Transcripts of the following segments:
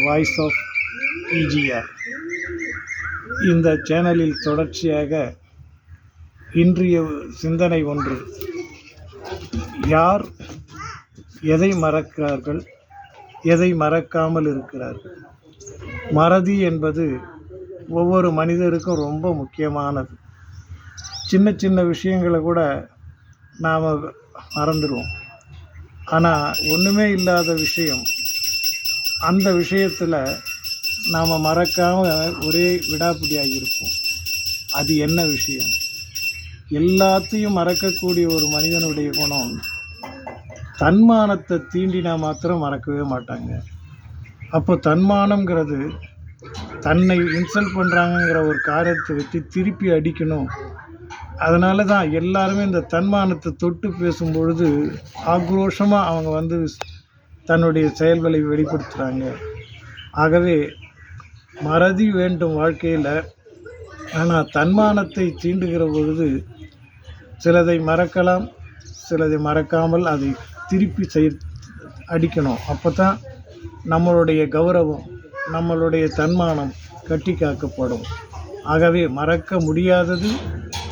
Voice of EGR. இந்த சேனலில் தொடர்ச்சியாக இன்றைய சிந்தனை ஒன்று: யார் எதை மறக்கிறார்கள், எதை மறக்காமல் இருக்கிறார்கள்? மறதி என்பது ஒவ்வொரு மனிதருக்கும் ரொம்ப முக்கியமானது. சின்ன சின்ன விஷயங்களை கூட நாம் மறந்துடுவோம். ஆனால் ஒன்றுமே இல்லாத விஷயம், அந்த விஷயத்தில் நாம் மறக்காமல் ஒரே விடாப்பிடியாக இருப்போம். அது என்ன விஷயம்? எல்லாத்தையும் மறக்கக்கூடிய ஒரு மனிதனுடைய குணம், தன்மானத்தை தீண்டினா மாத்திரம் மறக்கவே மாட்டாங்க. அப்போ தன்மானம்ங்கிறது தன்னை இன்சல்ட் பண்ணுறாங்கங்கிற ஒரு காரியத்தை வச்சு திருப்பி அடிக்கணும். அதனால தான் எல்லாருமே இந்த தன்மானத்தை தொட்டு பேசும்பொழுது ஆக்ரோஷமாக அவங்க தன்னுடைய செயல்களை வெளிப்படுத்துகிறாங்க. ஆகவே மறதி வேண்டும் வாழ்க்கையில். ஆனால் தன்மானத்தை தீண்டுகிற பொழுது சிலதை மறக்கலாம், சிலதை மறக்காமல் அதை திருப்பி அடிக்கணும். அப்போ தான் நம்மளுடைய கௌரவம், நம்மளுடைய தன்மானம் கட்டி காக்கப்படும். ஆகவே மறக்க முடியாதது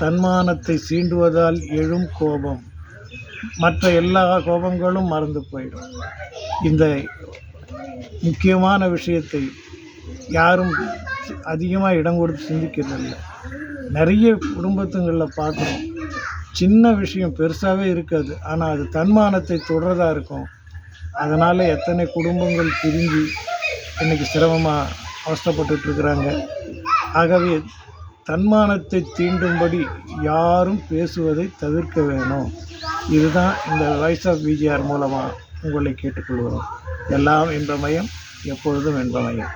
தன்மானத்தை சீண்டுவதால் எழும் கோபம். மற்ற எல்லா கோபங்களும் மறந்து போயிடும். இந்த முக்கியமான விஷயத்தை யாரும் அதிகமாக இடம் கொடுத்து சிந்திக்கிறதில்ல. நிறைய குடும்பத்துங்களில் பார்க்குறோம், சின்ன விஷயம் பெருசாகவே இருக்காது, ஆனால் அது தன்மானத்தை தொடர்றதா இருக்கும். அதனால் எத்தனை குடும்பங்கள் பிரிஞ்சு இன்றைக்கி சிரமமாக அவஸ்தைப்பட்டுருக்குறாங்க. ஆகவே தன்மானத்தை தீண்டும்படி யாரும் பேசுவதை தவிர்க்க வேணும். இதுதான் இந்த வாய்ஸ் ஆஃப் இஜிஆர் மூலமாக உங்களை கேட்டுக்கொள்கிறோம். எல்லாம் இன்பமயம், எப்பொழுதும் இன்பமயம்.